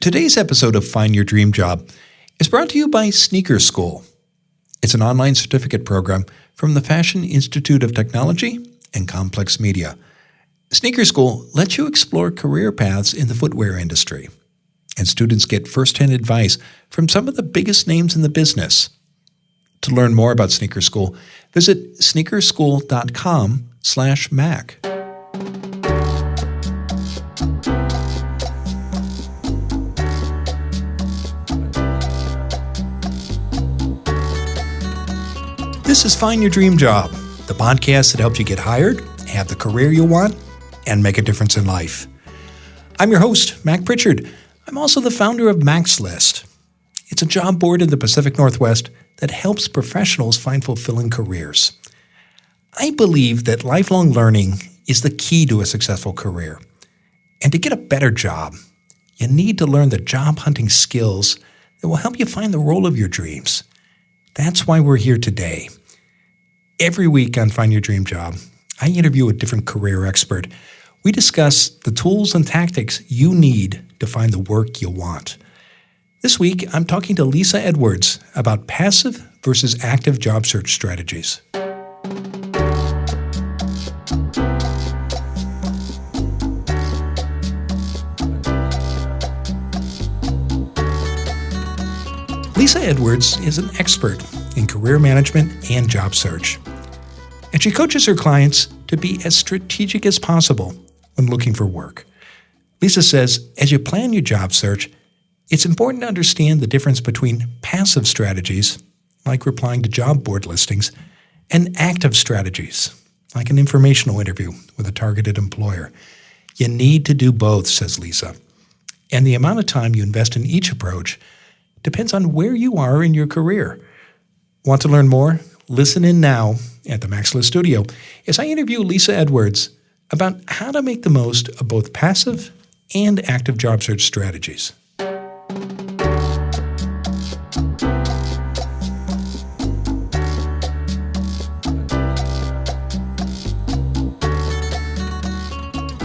Today's episode of Find Your Dream Job is brought to you by Sneaker School. It's an online certificate program from the Fashion Institute of Technology and Complex Media. Sneaker School lets you explore career paths in the footwear industry, and students get first-hand advice from some of the biggest names in the business. To learn more about Sneaker School, visit sneakerschool.com/Mac. This is Find Your Dream Job, the podcast that helps you get hired, have the career you want, and make a difference in life. I'm your host, Mac Pritchard. I'm also the founder of Mac's List. It's a job board in the Pacific Northwest that helps professionals find fulfilling careers. I believe that lifelong learning is the key to a successful career. And to get a better job, you need to learn the job hunting skills that will help you find the role of your dreams. That's why we're here today. Every week on Find Your Dream Job, I interview a different career expert. We discuss the tools and tactics you need to find the work you want. This week, I'm talking to Lesa Edwards about passive versus active job search strategies. Lesa Edwards is an expert in career management and job search, and she coaches her clients to be as strategic as possible when looking for work. Lesa says, as you plan your job search, it's important to understand the difference between passive strategies, like replying to job board listings, and active strategies, like an informational interview with a targeted employer. You need to do both, says Lesa, and the amount of time you invest in each approach depends on where you are in your career. Want to learn more? Listen in now at the Mac's List studio as I interview Lesa Edwards about how to make the most of both passive and active job search strategies.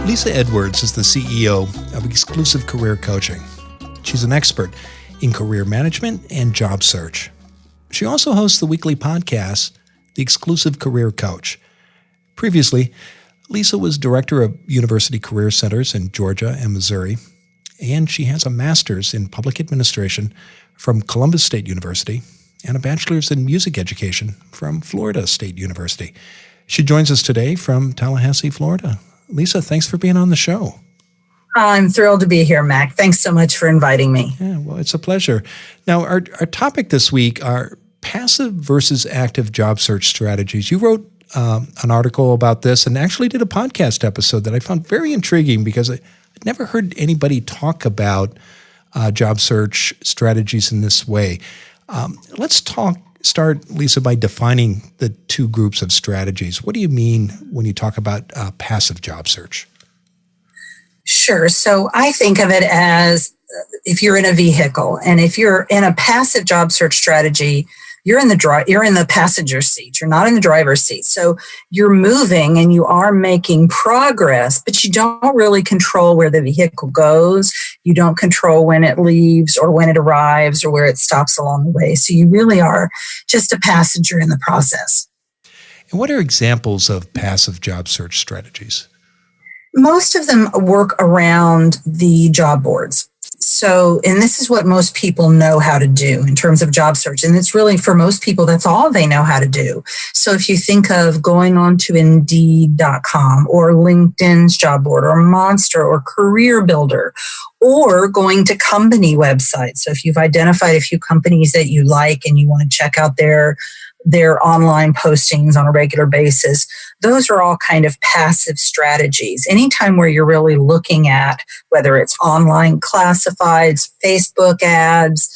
Lesa Edwards is the CEO of Exclusive Career Coaching. She's an expert in career management and job search. She also hosts the weekly podcast, The Exclusive Career Coach. Previously, Lesa was director of university career centers in Georgia and Missouri, and she has a master's in public administration from Columbus State University and a bachelor's in music education from Florida State University. She joins us today from Tallahassee, Florida. Lesa, thanks for being on the show. I'm thrilled to be here, Mac. Thanks so much for inviting me. Yeah, well, it's a pleasure. Now, our topic this week are passive versus active job search strategies. You wrote an article about this and actually did a podcast episode that I found very intriguing because I'd never heard anybody talk about job search strategies in this way. Let's start, Lesa, by defining the two groups of strategies. What do you mean when you talk about passive job search? Sure. So I think of it as if you're in a vehicle, and if you're in a passive job search strategy, you're in the passenger seat. You're not in the driver's seat. So you're moving and you are making progress, but you don't really control where the vehicle goes. You don't control when it leaves or when it arrives or where it stops along the way. So you really are just a passenger in the process. And what are examples of passive job search strategies? Most of them work around the job boards. So, and this is what most people know how to do in terms of job search. And it's really, for most people, that's all they know how to do. So if you think of going on to Indeed.com or LinkedIn's job board or Monster or Career Builder, or going to company websites. So if you've identified a few companies that you like and you want to check out their online postings on a regular basis, those are all kind of passive strategies. Anytime where you're really looking at whether it's online classifieds, Facebook ads,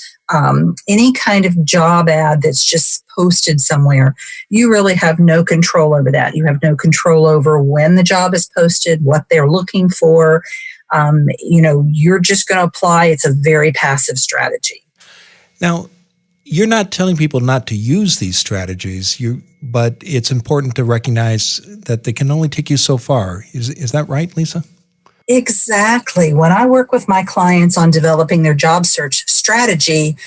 any kind of job ad that's just posted somewhere, you really have no control over that. You have no control over when the job is posted, what they're looking for. You're just going to apply. It's a very passive strategy. Now, you're not telling people not to use these strategies, but it's important to recognize that they can only take you so far. Is that right, Lesa? Exactly. When I work with my clients on developing their job search strategy,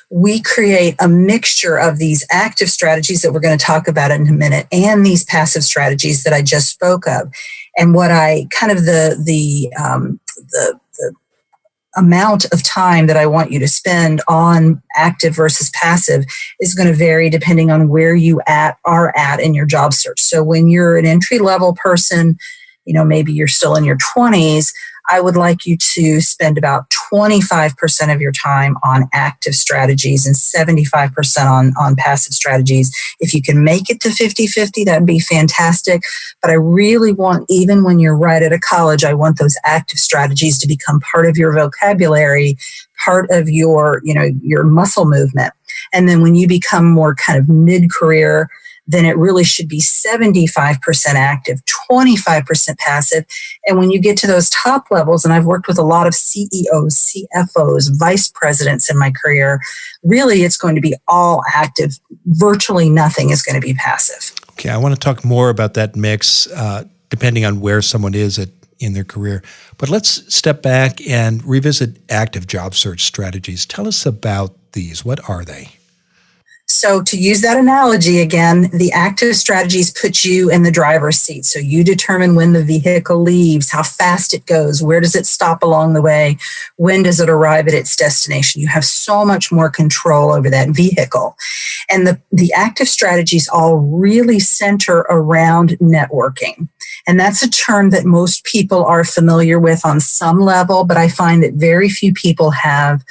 we create a mixture of these active strategies that we're going to talk about in a minute and these passive strategies that I just spoke of. And what I kind of the amount of time that I want you to spend on active versus passive is going to vary depending on where you are at in your job search. So when you're an entry level person, maybe you're still in your 20s, I would like you to spend about 25% of your time on active strategies and 75% on passive strategies. If you can make it to 50-50, that'd be fantastic. But I really want, even when you're right out of college, I want those active strategies to become part of your vocabulary, part of your muscle movement. And then when you become more kind of mid-career, then it really should be 75% active, 25% passive. And when you get to those top levels, and I've worked with a lot of CEOs, CFOs, vice presidents in my career, really it's going to be all active. Virtually nothing is going to be passive. Okay, I want to talk more about that mix depending on where someone is in their career. But let's step back and revisit active job search strategies. Tell us about these. What are they? So to use that analogy again, the active strategies put you in the driver's seat. So you determine when the vehicle leaves, how fast it goes, where does it stop along the way, when does it arrive at its destination. You have so much more control over that vehicle. And the active strategies all really center around networking. And that's a term that most people are familiar with on some level, but I find that very few people have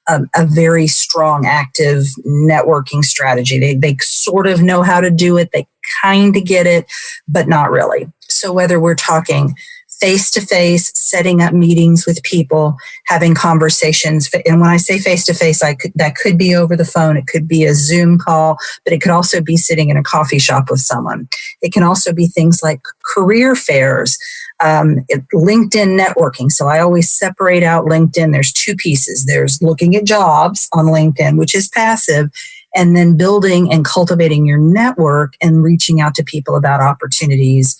a very strong active networking strategy. They sort of know how to do it. They kind of get it, but not really. So whether we're talking face-to-face, setting up meetings with people, having conversations, and when I say face-to-face, that could be over the phone, it could be a Zoom call, but it could also be sitting in a coffee shop with someone. It can also be things like career fairs, LinkedIn networking. So I always separate out LinkedIn. There's two pieces. There's looking at jobs on LinkedIn, which is passive, and then building and cultivating your network and reaching out to people about opportunities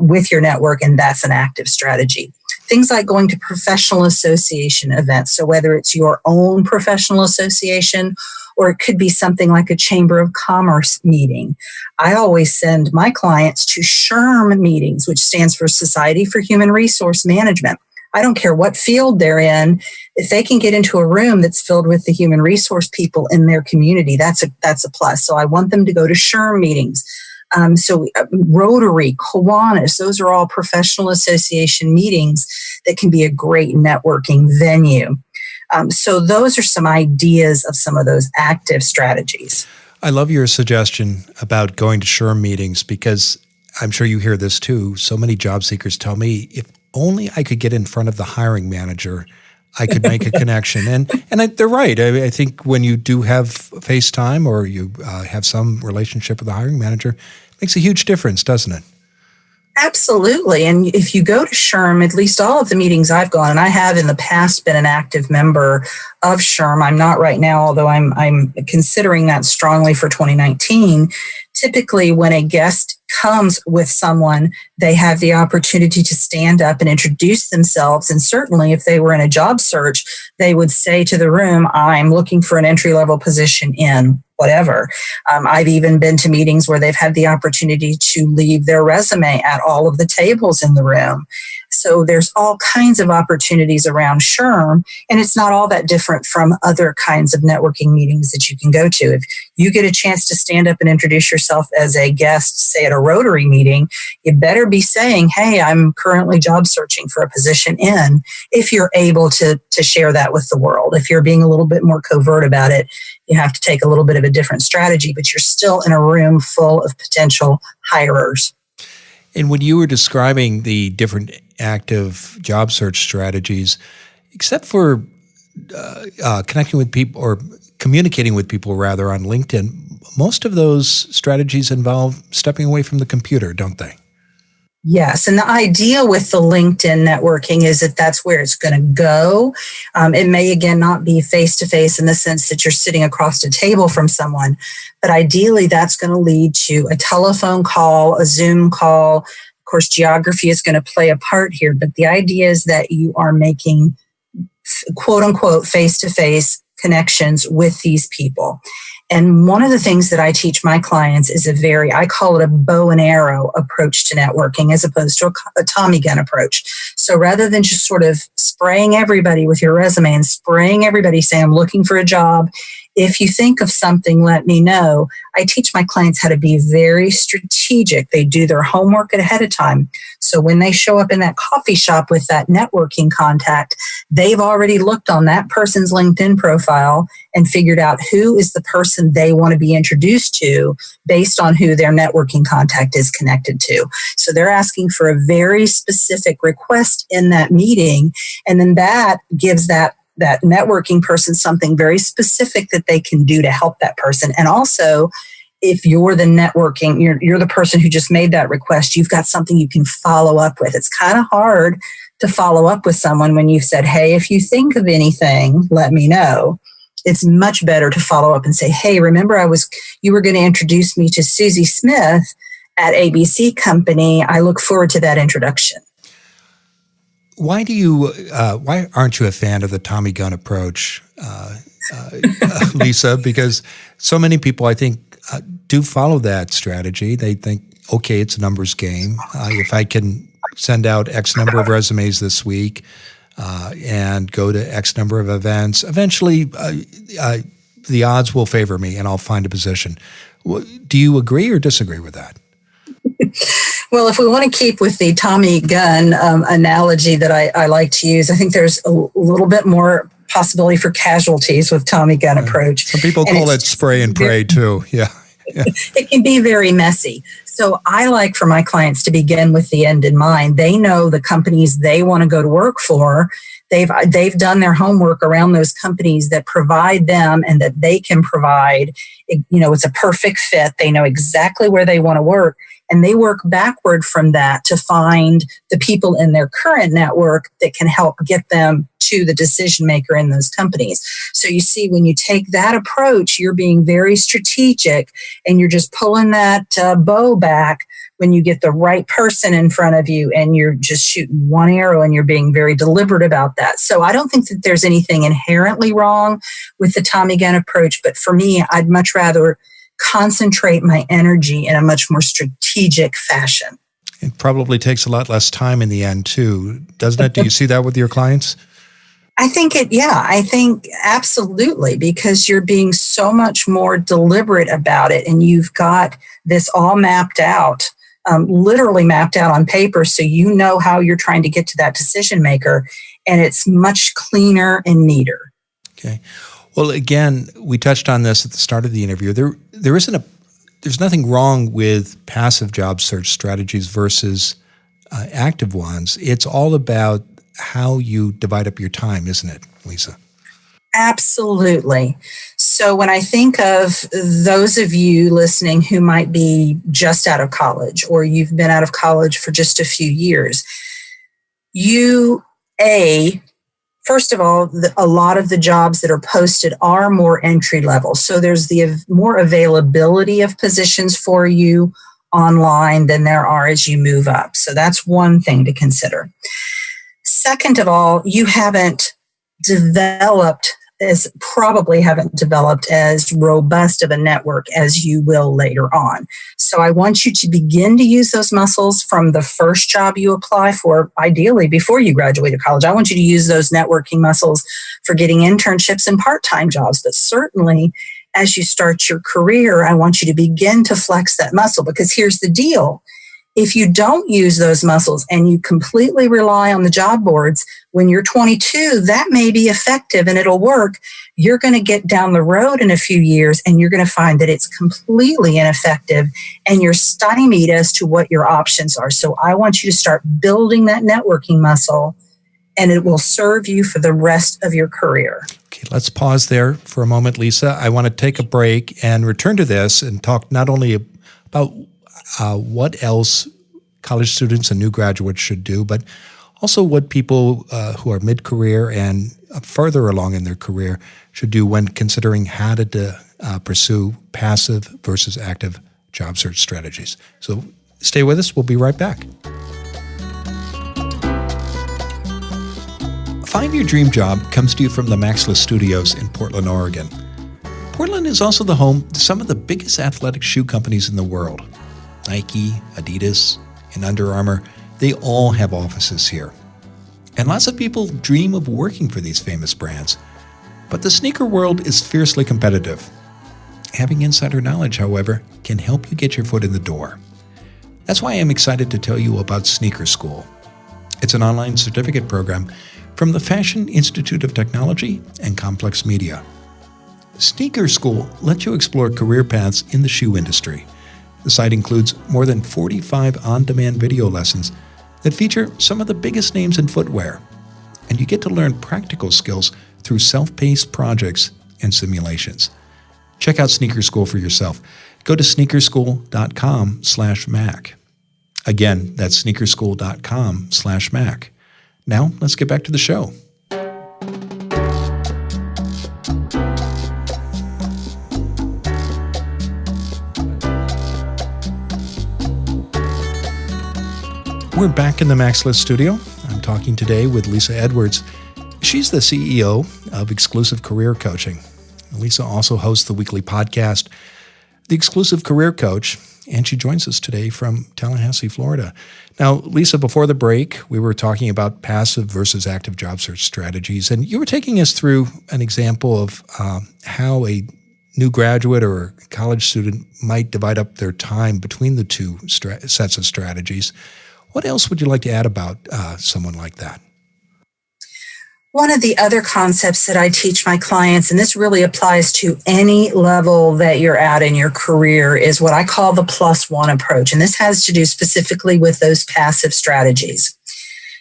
with your network, and that's an active strategy. Things like going to professional association events. So whether it's your own professional association or it could be something like a Chamber of Commerce meeting. I always send my clients to SHRM meetings, which stands for Society for Human Resource Management. I don't care what field they're in. If they can get into a room that's filled with the human resource people in their community, that's a plus. So I want them to go to SHRM meetings. Rotary, Kiwanis, those are all professional association meetings that can be a great networking venue. So those are some ideas of some of those active strategies. I love your suggestion about going to SHRM meetings because I'm sure you hear this too. So many job seekers tell me, if only I could get in front of the hiring manager, I could make a connection. And they're right. I think when you do have FaceTime or you have some relationship with the hiring manager, it makes a huge difference, doesn't it? Absolutely. And if you go to SHRM, at least all of the meetings I've gone, and I have in the past been an active member of SHRM. I'm not right now, although I'm considering that strongly for 2019. Typically, when a guest comes with someone, they have the opportunity to stand up and introduce themselves. And certainly if they were in a job search, they would say to the room, I'm looking for an entry-level position in whatever. I've even been to meetings where they've had the opportunity to leave their resume at all of the tables in the room. So there's all kinds of opportunities around SHRM, and it's not all that different from other kinds of networking meetings that you can go to. If you get a chance to stand up and introduce yourself as a guest, say at a Rotary meeting, you better be saying, hey, I'm currently job searching for a position in, if you're able to share that with the world. If you're being a little bit more covert about it, you have to take a little bit of a different strategy, but you're still in a room full of potential hirers. And when you were describing the different active job search strategies, except for connecting with people or communicating with people rather on LinkedIn, most of those strategies involve stepping away from the computer, don't they? Yes. And the idea with the LinkedIn networking is that that's where it's going to go. It may, again, not be face-to-face in the sense that you're sitting across a table from someone, but ideally that's going to lead to a telephone call, a Zoom call, course, geography is going to play a part here, but the idea is that you are making quote unquote face-to-face connections with these people. And one of the things that I teach my clients is I call it a bow and arrow approach to networking as opposed to a Tommy gun approach. So rather than just sort of spraying everybody with your resume and spraying everybody saying, I'm looking for a job, if you think of something, let me know. I teach my clients how to be very strategic. They do their homework ahead of time. So when they show up in that coffee shop with that networking contact, they've already looked on that person's LinkedIn profile and figured out who is the person they want to be introduced to based on who their networking contact is connected to. So they're asking for a very specific request in that meeting, and then that gives that networking person something very specific that they can do to help that person. And also, if you're the networking, you're the person who just made that request, you've got something you can follow up with. It's kind of hard to follow up with someone when you've said, hey, if you think of anything, let me know. It's much better to follow up and say, hey, remember you were going to introduce me to Susie Smith at ABC Company. I look forward to that introduction. Why aren't you a fan of the Tommy gun approach, Lesa? Because so many people, I think, do follow that strategy. They think, okay, it's a numbers game. If I can send out X number of resumes this week and go to X number of events, eventually the odds will favor me and I'll find a position. Do you agree or disagree with that? Well, if we want to keep with the Tommy gun analogy that I like to use, I think there's a little bit more possibility for casualties with Tommy gun approach. Some people call it spray and pray too. Yeah. It can be very messy. So I like for my clients to begin with the end in mind. They know the companies they want to go to work for. They've done their homework around those companies that provide them and that they can provide. It's a perfect fit. They know exactly where they want to work. And they work backward from that to find the people in their current network that can help get them to the decision maker in those companies. So you see, when you take that approach, you're being very strategic and you're just pulling that bow back when you get the right person in front of you and you're just shooting one arrow and you're being very deliberate about that. So I don't think that there's anything inherently wrong with the Tommy gun approach, but for me, I'd much rather concentrate my energy in a much more strategic fashion. It probably takes a lot less time in the end too, doesn't it? Do you see that with your clients? I think absolutely, because you're being so much more deliberate about it and you've got this all mapped out, literally mapped out on paper, so you know how you're trying to get to that decision maker, and it's much cleaner and neater. Okay. Well, again, we touched on this at the start of the interview. There's nothing wrong with passive job search strategies versus active ones. It's all about how you divide up your time, isn't it, Lesa? Absolutely. So when I think of those of you listening who might be just out of college or you've been out of college for just a few years, first of all, a lot of the jobs that are posted are more entry level. So there's the more availability of positions for you online than there are as you move up. So that's one thing to consider. Second of all, you probably haven't developed as robust of a network as you will later on. So I want you to begin to use those muscles from the first job you apply for, ideally before you graduate college. I want you to use those networking muscles for getting internships and part-time jobs. But certainly, as you start your career, I want you to begin to flex that muscle, because here's the deal. If you don't use those muscles and you completely rely on the job boards, when you're 22, that may be effective and it'll work. You're going to get down the road in a few years and you're going to find that it's completely ineffective and you're stymied as to what your options are. So I want you to start building that networking muscle, and it will serve you for the rest of your career. Okay, let's pause there for a moment, Lesa. I want to take a break and return to this and talk not only about what else college students and new graduates should do, but also what people who are mid-career and further along in their career should do when considering how to pursue passive versus active job search strategies. So Stay with us. We'll be right back. Find Your Dream Job comes to you from the Maxless Studios in Portland, Oregon. Portland is also the home to some of the biggest athletic shoe companies in the world. Nike, Adidas, and Under Armour, they all have offices here. And lots of people dream of working for these famous brands. But the sneaker world is fiercely competitive. Having insider knowledge, however, can help you get your foot in the door. That's why I'm excited to tell you about Sneaker School. It's an online certificate program from the Fashion Institute of Technology and Complex Media. Sneaker School lets you explore career paths in the shoe industry. The site includes more than 45 on-demand video lessons that feature some of the biggest names in footwear. And you get to learn practical skills through self-paced projects and simulations. Check out Sneaker School for yourself. Go to sneakerschool.com/Mac. Again, that's sneakerschool.com/Mac. Now, let's get back to the show. We're back in the Maxless studio. I'm talking today with Lesa Edwards. She's the CEO of Exclusive Career Coaching. Lesa also hosts the weekly podcast, The Exclusive Career Coach, and she joins us today from Tallahassee, Florida. Now, Lesa, before the break, we were talking about passive versus active job search strategies, and you were taking us through an example of how a new graduate or a college student might divide up their time between the two sets of strategies. What else would you like to add about someone like that? One of the other concepts that I teach my clients, and this really applies to any level that you're at in your career, is what I call the +1 approach. And this has to do specifically with those passive strategies.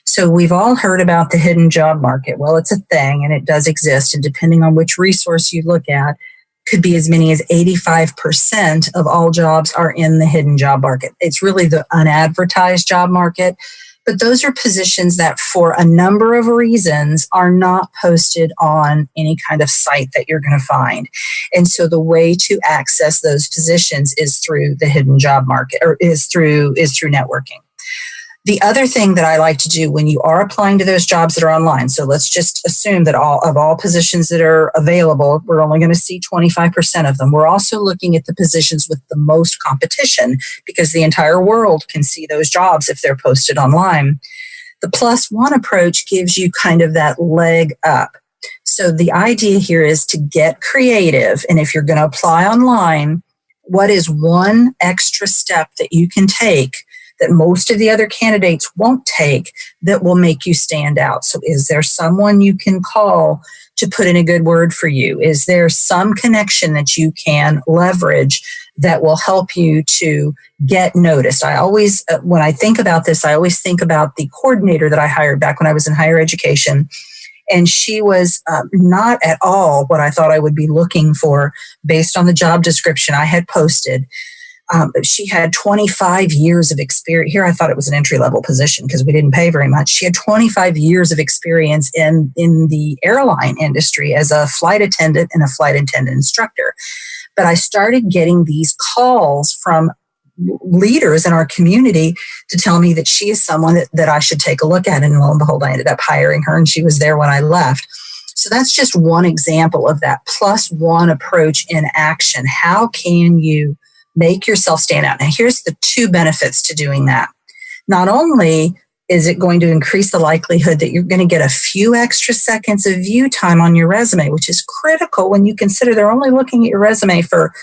So we've all heard about the hidden job market. Well, it's a thing and it does exist. And depending on which resource you look at, could be as many as 85% of all jobs are in the hidden job market. It's really the unadvertised job market. But those are positions that for a number of reasons are not posted on any kind of site that you're going to find. And so the way to access those positions is through the hidden job market, or is through networking. The other thing that I like to do when you are applying to those jobs that are online, so let's just assume that all positions that are available, we're only going to see 25% of them. We're also looking at the positions with the most competition because the entire world can see those jobs if they're posted online. The +1 approach gives you kind of that leg up. So the idea here is to get creative. And if you're going to apply online, what is one extra step that you can take that most of the other candidates won't take that will make you stand out? So is there someone you can call to put in a good word for you? Is there some connection that you can leverage that will help you to get noticed? I always, when I think about this, I always think about the coordinator that I hired back when I was in higher education. And she was not at all what I thought I would be looking for based on the job description I had posted. She had 25 years of experience. Here I thought it was an entry-level position because we didn't pay very much. She had 25 years of experience in the airline industry as a flight attendant and a flight attendant instructor. But I started getting these calls from leaders in our community to tell me that she is someone that I should take a look at. And lo and behold, I ended up hiring her, and she was there when I left. So that's just one example of that +1 approach in action. How can you make yourself stand out? Now, here's the two benefits to doing that. Not only is it going to increase the likelihood that you're going to get a few extra seconds of view time on your resume, which is critical when you consider they're only looking at your resume for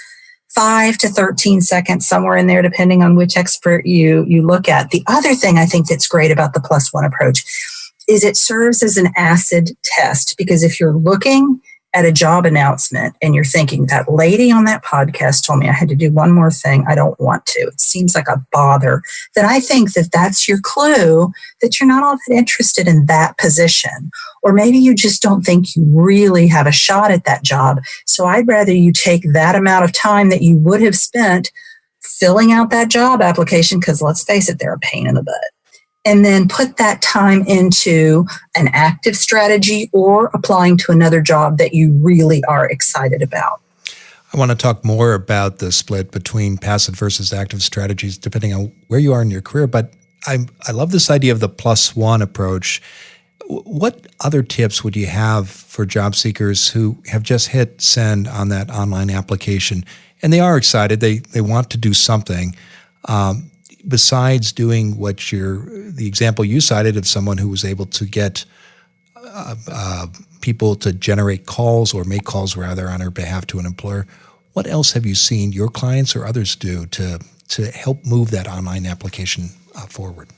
5 to 13 seconds, somewhere in there, depending on which expert you look at. The other thing I think that's great about the +1 approach is it serves as an acid test, because if you're looking at a job announcement and you're thinking, that lady on that podcast told me I had to do one more thing, I don't want to, it seems like a bother, then I think that that's your clue that you're not all that interested in that position. Or maybe you just don't think you really have a shot at that job. So I'd rather you take that amount of time that you would have spent filling out that job application, because let's face it, they're a pain in the butt, and then put that time into an active strategy or applying to another job that you really are excited about. I want to talk more about the split between passive versus active strategies, depending on where you are in your career. But I love this idea of the +1 approach. What other tips would you have for job seekers who have just hit send on that online application and they are excited, they want to do something besides doing what the example you cited of someone who was able to get people to generate calls or make calls rather on her behalf to an employer? What else have you seen your clients or others do to help move that online application forward?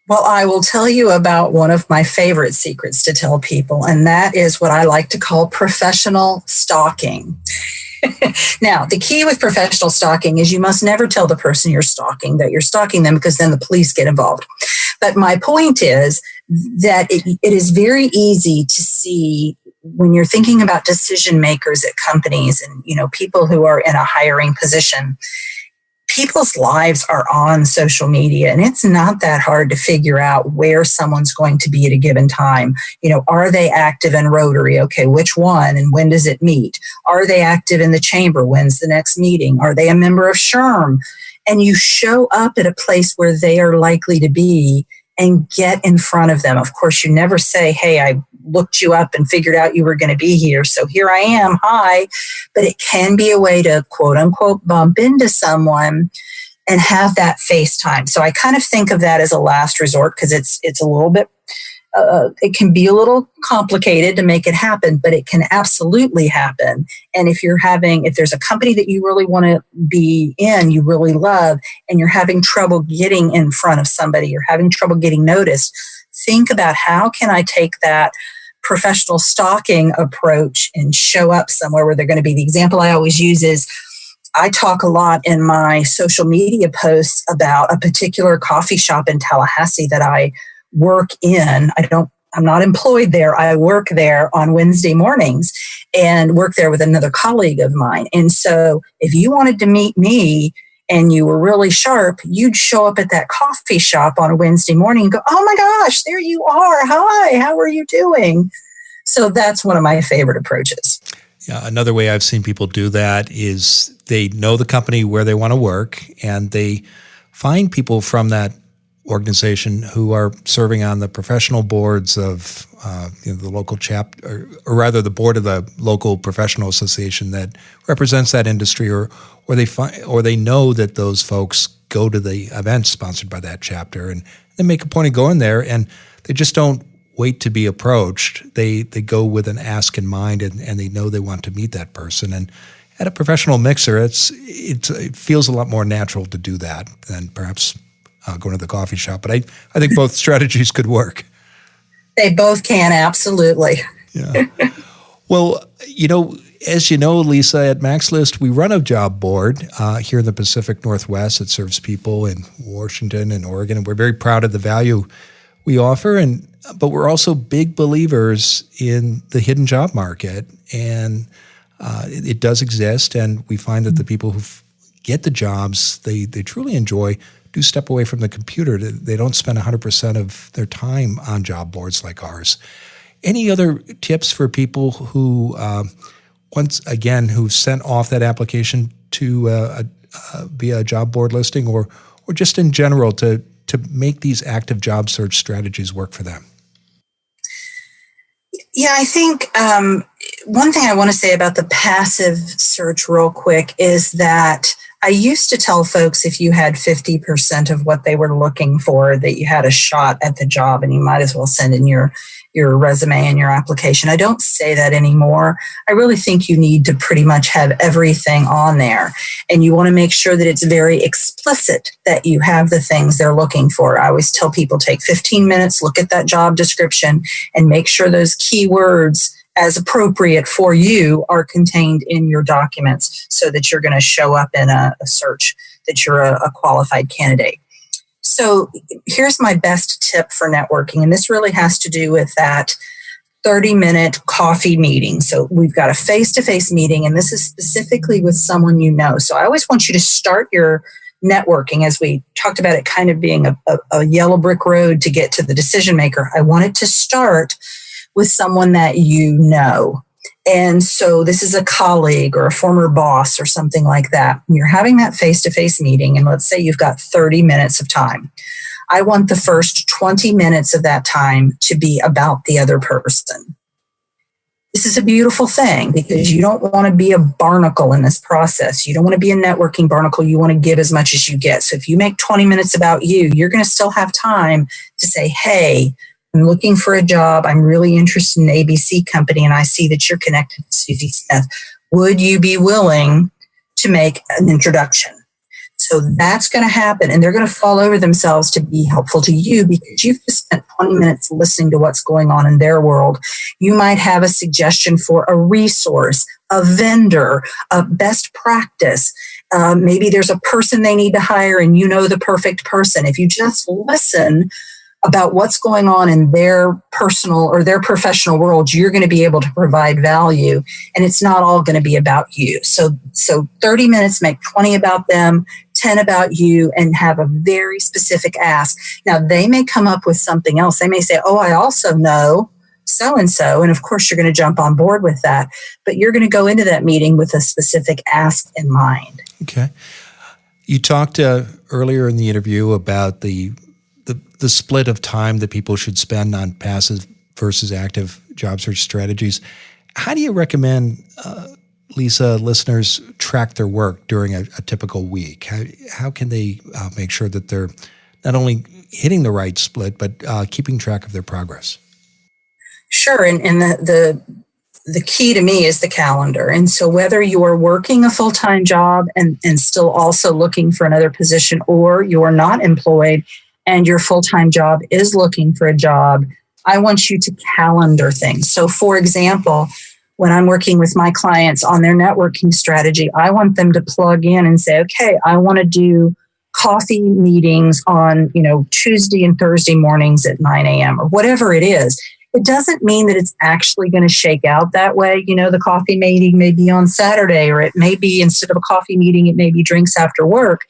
Well, I will tell you about one of my favorite secrets to tell people, and that is what I like to call professional stalking. Now, the key with professional stalking is you must never tell the person you're stalking that you're stalking them, because then the police get involved. But my point is that it is very easy to see when you're thinking about decision makers at companies and, people who are in a hiring position. People's lives are on social media, and it's not that hard to figure out where someone's going to be at a given time. Are they active in Rotary? Okay, which one and when does it meet? Are they active in the chamber? When's the next meeting? Are they a member of SHRM? And you show up at a place where they are likely to be and get in front of them. Of course, you never say, hey, I looked you up and figured out you were going to be here, so here I am, hi. But it can be a way to, quote unquote, bump into someone and have that FaceTime. So I kind of think of that as a last resort, because it's a little bit, it can be a little complicated to make it happen, but it can absolutely happen. And if there's a company that you really want to be in, you really love, and you're having trouble getting in front of somebody, you're having trouble getting noticed, think about how can I take that professional stalking approach and show up somewhere where they're going to be. The example I always use is I talk a lot in my social media posts about a particular coffee shop in Tallahassee that I work in. I'm not employed there. I work there on Wednesday mornings and work there with another colleague of mine. And so if you wanted to meet me and you were really sharp, you'd show up at that coffee shop on a Wednesday morning and go, oh my gosh, there you are. Hi, how are you doing? So that's one of my favorite approaches. Yeah, another way I've seen people do that is they know the company where they want to work, and they find people from that organization who are serving on the professional boards of the local chapter, or rather the board of the local professional association that represents that industry, or they know that those folks go to the events sponsored by that chapter, and they make a point of going there, and they just don't wait to be approached. They go with an ask in mind, and they know they want to meet that person. And at a professional mixer, it feels a lot more natural to do that than perhaps going to the coffee shop. But I think both strategies could work. They both can, absolutely. Yeah. Well, as you know, Lesa, at MaxList, we run a job board here in the Pacific Northwest that serves people in Washington and Oregon, and we're very proud of the value we offer. But we're also big believers in the hidden job market, and it does exist. And we find that the people who get the jobs they truly enjoy do step away from the computer. They don't spend 100% of their time on job boards like ours. Any other tips for people who, who've sent off that application to via a job board listing, or just in general to make these active job search strategies work for them? Yeah, I think one thing I want to say about the passive search real quick is that I used to tell folks if you had 50% of what they were looking for, that you had a shot at the job, and you might as well send in your resume and your application. I don't say that anymore. I really think you need to pretty much have everything on there, and you want to make sure that it's very explicit that you have the things they're looking for. I always tell people, take 15 minutes, look at that job description, and make sure those keywords as appropriate for you are contained in your documents so that you're going to show up in a search that you're a qualified candidate. So here's my best tip for networking, and this really has to do with that 30-minute coffee meeting. So we've got a face-to-face meeting, and this is specifically with someone you know. So I always want you to start your networking, as we talked about it kind of being a yellow brick road to get to the decision maker. I want it to start with someone that you know. And so this is a colleague or a former boss or something like that. You're having that face-to-face meeting, and let's say you've got 30 minutes of time. I want the first 20 minutes of that time to be about the other person. This is a beautiful thing because you don't want to be a barnacle in this process. You don't want to be a networking barnacle. You want to give as much as you get. So if you make 20 minutes about you, you're going to still have time to say, hey, I'm looking for a job. I'm really interested in ABC company, and I see that you're connected to Susie Smith. Would you be willing to make an introduction? So that's going to happen, and they're going to fall over themselves to be helpful to you because you've just spent 20 minutes listening to what's going on in their world. You might have a suggestion for a resource, a vendor, a best practice. Maybe there's a person they need to hire, and you know the perfect person. If you just listen about what's going on in their personal or their professional world, you're going to be able to provide value, and it's not all going to be about you. So 30 minutes, make 20 about them, 10 about you, and have a very specific ask. Now, they may come up with something else. They may say, oh, I also know so-and-so, and of course, you're going to jump on board with that, but you're going to go into that meeting with a specific ask in mind. Okay. You talked earlier in the interview about the split of time that people should spend on passive versus active job search strategies. How do you recommend, Lesa, listeners track their work during a typical week? How can they make sure that they're not only hitting the right split, but keeping track of their progress? Sure, and the key to me is the calendar. And so whether you're working a full-time job and still also looking for another position, or you're not employed and your full-time job is looking for a job, I want you to calendar things. So for example, when I'm working with my clients on their networking strategy, I want them to plug in and say, okay, I want to do coffee meetings on, Tuesday and Thursday mornings at 9 a.m. or whatever it is. It doesn't mean that it's actually going to shake out that way. The coffee meeting may be on Saturday, or it may be, instead of a coffee meeting, it may be drinks after work.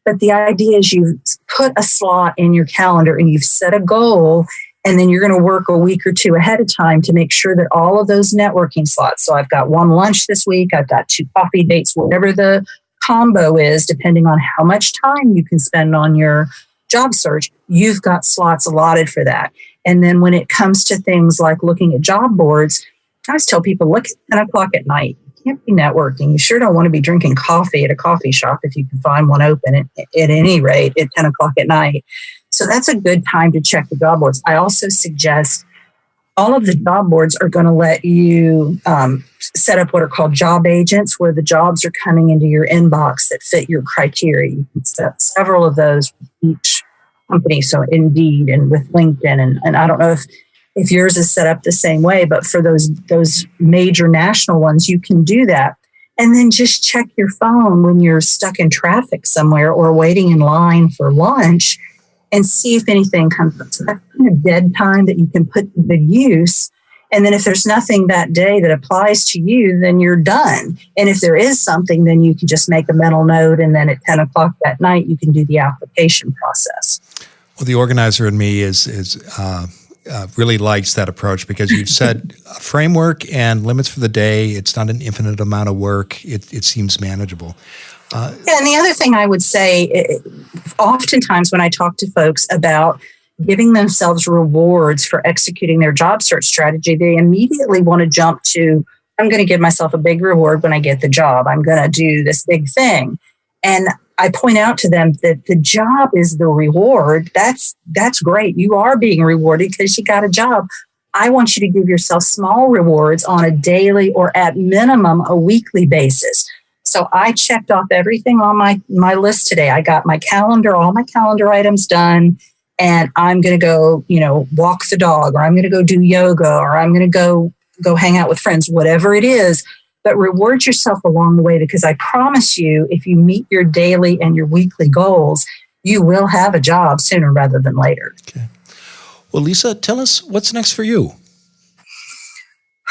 But the idea is you've put a slot in your calendar and you've set a goal, and then you're going to work a week or two ahead of time to make sure that all of those networking slots. So I've got one lunch this week, I've got 2 coffee dates, whatever the combo is, depending on how much time you can spend on your job search, you've got slots allotted for that. And then when it comes to things like looking at job boards, I always tell people, look at 10 o'clock at night. Can't be networking. You sure don't want to be drinking coffee at a coffee shop if you can find one open at any rate at 10 o'clock at night. So that's a good time to check the job boards. I also suggest all of the job boards are going to let you set up what are called job agents, where the jobs are coming into your inbox that fit your criteria. You can set up several of those with each company. So Indeed and with LinkedIn. And I don't know if yours is set up the same way, but for those major national ones, you can do that. And then just check your phone when you're stuck in traffic somewhere or waiting in line for lunch and see if anything comes up. So that's kind of dead time that you can put to good use. And then if there's nothing that day that applies to you, then you're done. And if there is something, then you can just make a mental note. And then at 10 o'clock that night, you can do the application process. Well, the organizer in me really likes that approach, because you've set a framework and limits for the day. It's not an infinite amount of work. It seems manageable. And the other thing I would say, oftentimes when I talk to folks about giving themselves rewards for executing their job search strategy, they immediately want to jump to, I'm going to give myself a big reward when I get the job. I'm going to do this big thing. And I point out to them that the job is the reward. That's great. You are being rewarded because you got a job. I want you to give yourself small rewards on a daily or at minimum a weekly basis. So I checked off everything on my list today. I got my calendar, all my calendar items done, and I'm going to go, walk the dog, or I'm going to go do yoga, or I'm going to go hang out with friends, whatever it is. But reward yourself along the way, because I promise you, if you meet your daily and your weekly goals, you will have a job sooner rather than later. Okay. Well, Lesa, tell us what's next for you.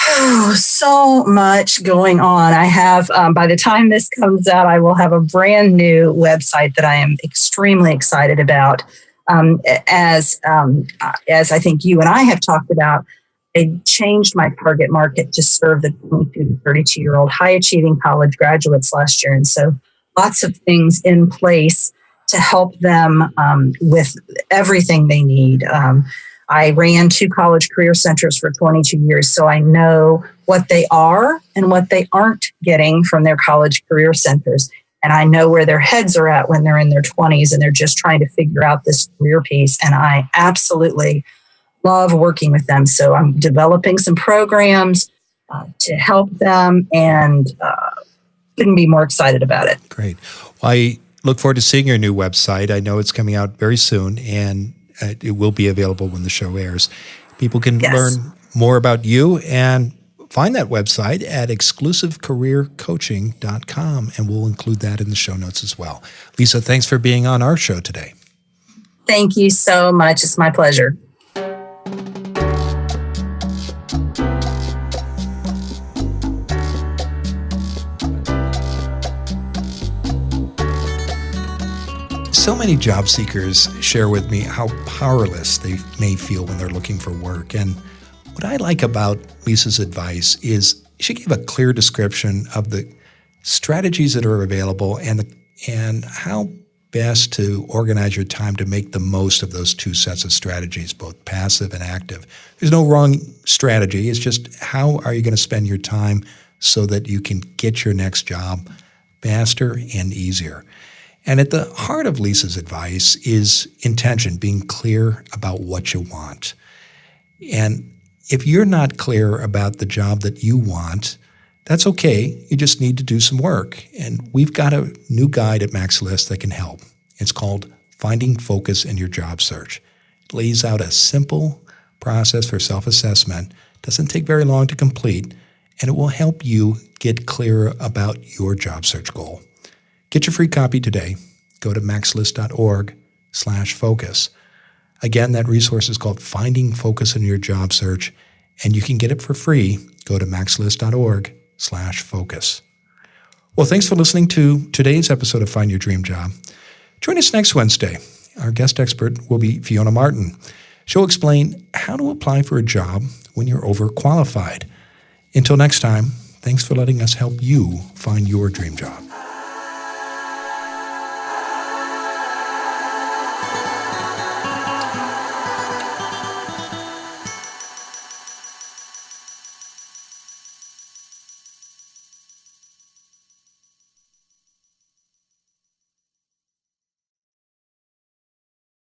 Oh, so much going on. I have, by the time this comes out, I will have a brand new website that I am extremely excited about. As I think you and I have talked about, I changed my target market to serve the 22 to 32-year-old high-achieving college graduates last year. And so lots of things in place to help them with everything they need. I ran 2 college career centers for 22 years, so I know what they are and what they aren't getting from their college career centers. And I know where their heads are at when they're in their 20s and they're just trying to figure out this career piece. And I absolutely love working with them. So I'm developing some programs to help them, and couldn't be more excited about it. Great. Well, I look forward to seeing your new website. I know it's coming out very soon, and it will be available when the show airs. People can learn more about you and find that website at exclusivecareercoaching.com, and we'll include that in the show notes as well. Lesa, thanks for being on our show today. Thank you so much. It's my pleasure. So many job seekers share with me how powerless they may feel when they're looking for work. And what I like about Lesa's advice is she gave a clear description of the strategies that are available and how best to organize your time to make the most of those 2 sets of strategies, both passive and active. There's no wrong strategy. It's just how are you going to spend your time so that you can get your next job faster and easier. And at the heart of Lesa's advice is intention, being clear about what you want. And if you're not clear about the job that you want, that's okay. You just need to do some work. And we've got a new guide at MaxList that can help. It's called Finding Focus in Your Job Search. It lays out a simple process for self-assessment. It doesn't take very long to complete, and it will help you get clearer about your job search goal. Get your free copy today. Go to maxlist.org/focus. Again, that resource is called Finding Focus in Your Job Search, and you can get it for free. Go to maxlist.org/focus. Well, thanks for listening to today's episode of Find Your Dream Job. Join us next Wednesday. Our guest expert will be Fiona Martin. She'll explain how to apply for a job when you're overqualified. Until next time, thanks for letting us help you find your dream job.